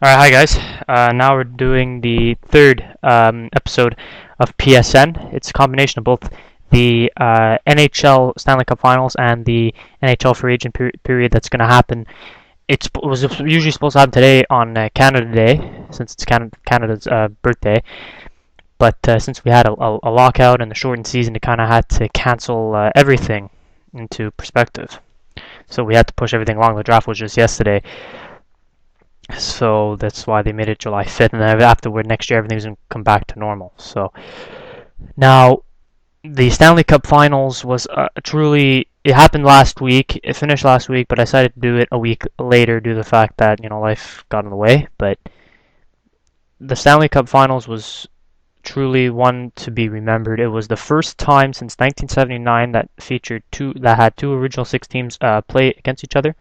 Alright, hi guys. Now we're doing the third episode of PSN. It's a combination of both the NHL Stanley Cup Finals and the NHL Free Agent period that's going to happen. It was usually supposed to happen today on Canada Day, since it's Canada's birthday. But since we had a lockout and the shortened season, it kind of had to cancel everything into perspective. So we had to push everything along. The draft was just yesterday. So that's why they made it July 5th, and then afterward, next year, everything's going to come back to normal. So now, the Stanley Cup Finals was it happened last week. It finished last week, but I decided to do it a week later due to the fact that, life got in the way. But the Stanley Cup Finals was truly one to be remembered. It was the first time since 1979 that had two original six teams play against each other.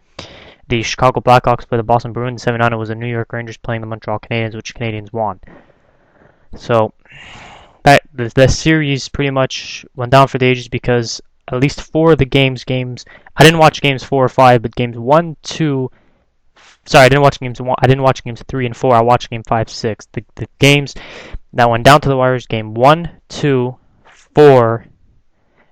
The Chicago Blackhawks played the Boston Bruins. 7-9 was the New York Rangers playing the Montreal Canadiens, which Canadiens won. So the series pretty much went down for the ages because at least four of the games. I didn't watch games 4 or 5, but games 1, 2. Sorry, I didn't watch games 1. I didn't watch games 3 and 4. I watched game 5, 6. The games that went down to the wires: game 1, 2, 4.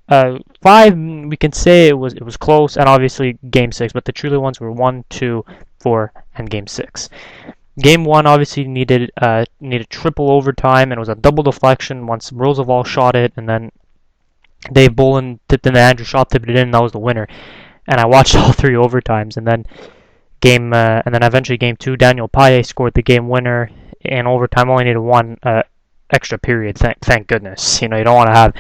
5, we can say it was close, and obviously game 6, but the truly ones were 1, 2, 4, and game 6. Game 1 obviously needed triple overtime, and it was a double deflection once Roosevelt shot it, and then Dave Bolin tipped in, the Andrew Shaw tipped it in, and that was the winner. And I watched all 3 overtimes, and then eventually game 2, Daniel Paille scored the game winner in overtime. Only needed one extra period. Thank goodness. You don't want to have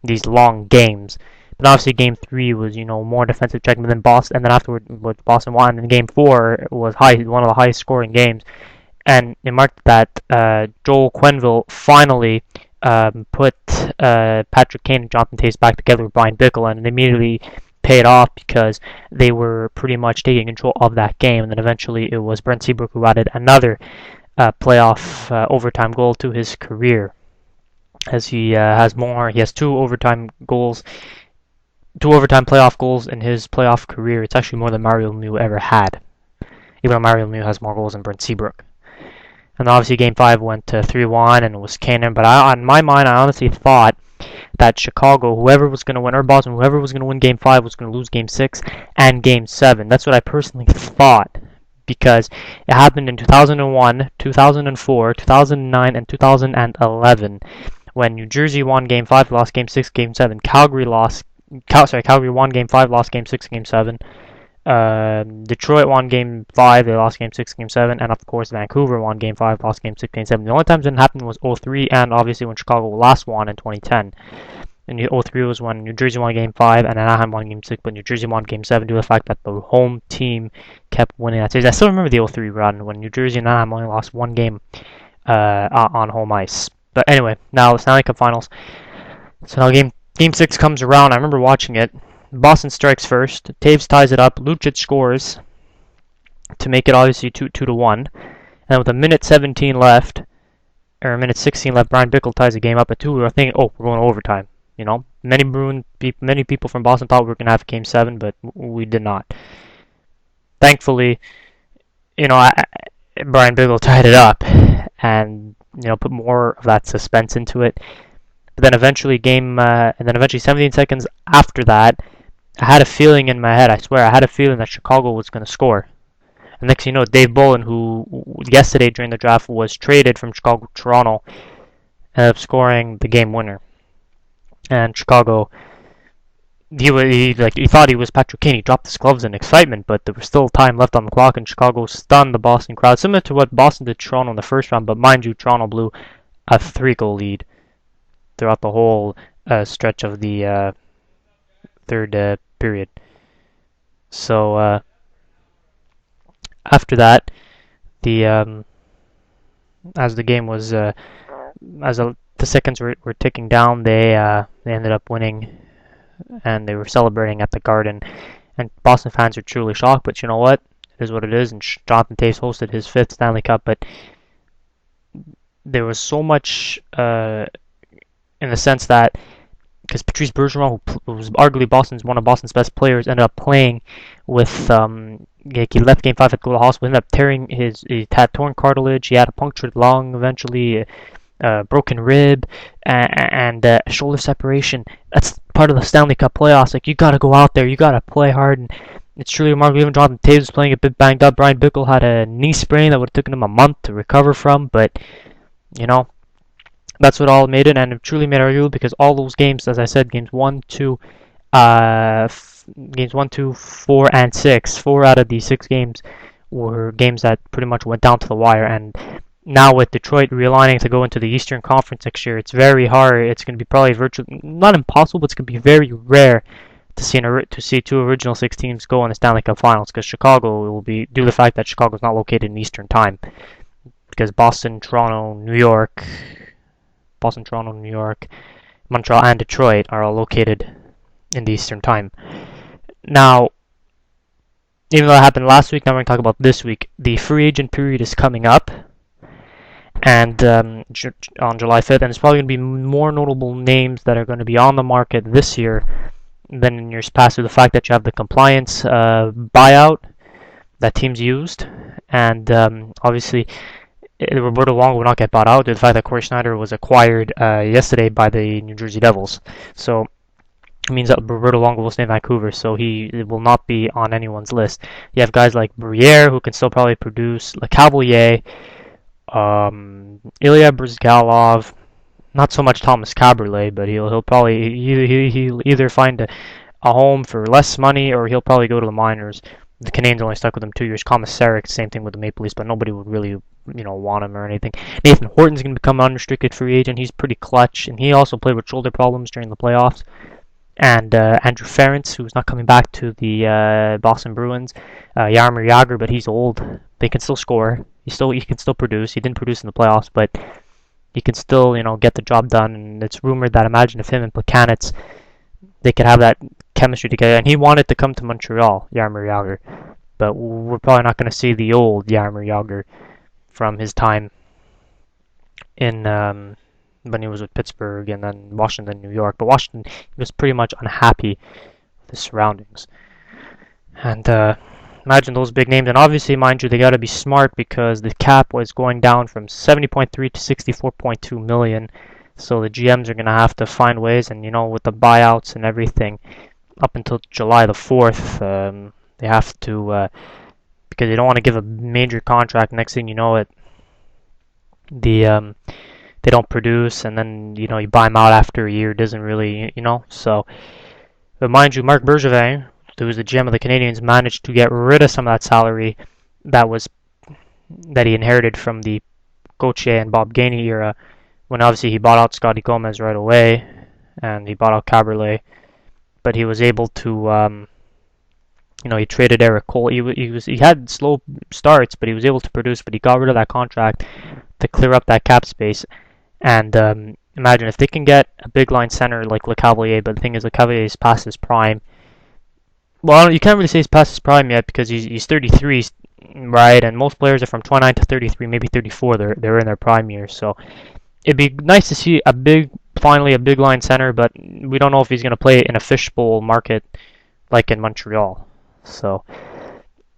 these long games. But obviously game 3 was, more defensive check than Boston, and then afterward Boston won, and game 4 was one of the highest scoring games. And it marked that Joel Quenneville finally put Patrick Kane and Jonathan Toews back together with Brian Bickle, and it immediately paid off because they were pretty much taking control of that game. And then eventually it was Brent Seabrook who added another playoff overtime goal to his career, as he has 2 overtime playoff goals in his playoff career. It's actually more than Mario Lemieux ever had, even though Mario Lemieux has more goals than Brent Seabrook. And obviously game 5 went to 3-1, and it was Cannon. But in my mind, I honestly thought that Chicago, whoever was going to win, or Boston, whoever was going to win game 5 was going to lose game 6 and game 7. That's what I personally thought, because it happened in 2001, 2004, 2009, and 2011. When New Jersey won game 5, lost game 6, game 7. Calgary won game 5, lost game 6, game 7. Detroit won game 5, they lost game 6, game 7. And of course, Vancouver won game 5, lost game 6, game 7. The only times it didn't happen was 03, and obviously when Chicago last won in 2010. And 03 was when New Jersey won game 5 and Anaheim won game 6, but New Jersey won game 7 due to the fact that the home team kept winning that series. I still remember the 03 run when New Jersey and Anaheim only lost one game on home ice. But anyway, now the Stanley Cup Finals. So now game 6 comes around. I remember watching it. Boston strikes first. Toews ties it up. Lucic scores to make it obviously 2-1. And with a minute 17 left, or a minute 16 left, Brian Bickle ties the game up at 2. We were thinking, we're going to overtime. Many people from Boston thought we were going to have game 7, but we did not. Thankfully, Brian Bickle tied it up and put more of that suspense into it. But then eventually 17 seconds after that, I had a feeling in my head. I swear, I had a feeling that Chicago was going to score. And next thing you know, Dave Bolin, who yesterday during the draft was traded from Chicago to Toronto, ended up scoring the game winner. And Chicago, he thought he was Patrick Kane. He dropped his gloves in excitement, but there was still time left on the clock, and Chicago stunned the Boston crowd, similar to what Boston did to Toronto in the first round. But mind you, Toronto blew a 3-goal lead throughout the whole stretch of the third period. So after that, as the game was the seconds were ticking down, they ended up winning, and they were celebrating at the Garden. And Boston fans are truly shocked, but you know what? It is what it is. And Jonathan Toews hosted his 5th Stanley Cup, but there was so much in the sense that because Patrice Bergeron, who was arguably one of Boston's best players, ended up playing with he left Game 5 at the hospital, ended up tearing he had torn cartilage, he had a punctured lung eventually, broken rib, and shoulder separation. That's part of the Stanley Cup playoffs. Like, you gotta go out there, you gotta play hard, and it's truly remarkable. Even Jonathan Toews was playing a bit banged up. Brian Bickle had a knee sprain that would have taken him a month to recover from, but, you know, that's what all made it, and it truly made it arguable because all those games, as I said, games 1, 2, games 1, 2, 4, and 6, 4 out of these 6 games were games that pretty much went down to the wire, and now with Detroit realigning to go into the Eastern Conference next year, it's very hard. It's going to be probably virtually, not impossible, but it's going to be very rare to see 2 original 6 teams go in the Stanley Cup Finals, because Chicago will be, due to the fact that Chicago is not located in Eastern Time, because Boston, Toronto, New York, Montreal, and Detroit are all located in the Eastern Time. Now, even though that happened last week, now we're going to talk about this week. The free agent period is coming up, and on July 5th, and it's probably going to be more notable names that are going to be on the market this year than in years past, with the fact that you have the compliance buyout that teams used, and obviously Roberto Luongo will not get bought out due to the fact that Corey Schneider was acquired yesterday by the New Jersey Devils. So it means that Roberto Luongo will stay in Vancouver, so he will not be on anyone's list. You have guys like Briere, who can still probably produce, Le Cavalier, Ilya Brizgalov, not so much Thomas Caberlet, but he'll probably he'll either find a home for less money or he'll probably go to the minors. The Canadiens only stuck with him 2 years. Komisarek, same thing with the Maple Leafs, but nobody would really, want him or anything. Nathan Horton's going to become an unrestricted free agent. He's pretty clutch, and he also played with shoulder problems during the playoffs. And Andrew Ference, who's not coming back to the Boston Bruins. Jaromir Jagr, but he's old. They can still score. He can still produce. He didn't produce in the playoffs, but he can still, get the job done. And it's rumored that, imagine if him and Plekanec, they could have that chemistry together. And he wanted to come to Montreal, Jaromir Jagr, but we're probably not going to see the old Jaromir Jagr from his time in when he was with Pittsburgh and then Washington, New York. But Washington, he was pretty much unhappy with his surroundings. And imagine those big names. And obviously, mind you, they got to be smart because the cap was going down from 70.3 to 64.2 million. So the GMs are going to have to find ways, and with the buyouts and everything, up until July the 4th, they have to, because they don't want to give a major contract. Next thing you know, they don't produce, and then you buy them out after a year. It doesn't really, So, but mind you, Marc Bergevin, who was the GM of the Canadiens, managed to get rid of some of that salary that he inherited from the Gauthier and Bob Gainey era, when obviously he bought out Scotty Gomez right away, and he bought out Caberlet, but he was able to, he traded Eric Cole. He had slow starts, but he was able to produce. But he got rid of that contract to clear up that cap space. And imagine if they can get a big line center like Le Cavalier, but the thing is, Le Cavalier is past his prime. Well, you can't really say he's past his prime yet because he's 33, right? And most players are from 29 to 33, maybe 34. They're in their prime years, so it'd be nice to see finally a big line center, but we don't know if he's going to play in a fishbowl market like in Montreal. So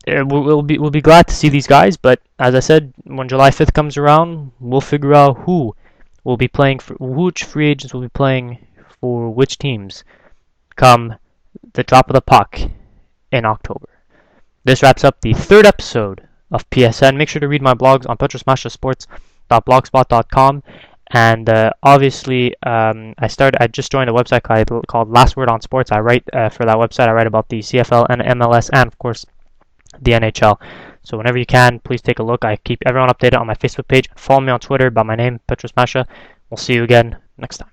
we'll be glad to see these guys, but as I said, when July 5th comes around, we'll figure out who will be playing for which free agents will be playing for which teams come the drop of the puck in October. This wraps up the 3rd episode of PSN. Make sure to read my blogs on petrosmashasports.blogspot.com. And obviously, I just joined a website called Last Word on Sports. I write for that website. I write about the CFL and MLS, and of course, the NHL. So whenever you can, please take a look. I keep everyone updated on my Facebook page. Follow me on Twitter by my name, Petros Masha. We'll see you again next time.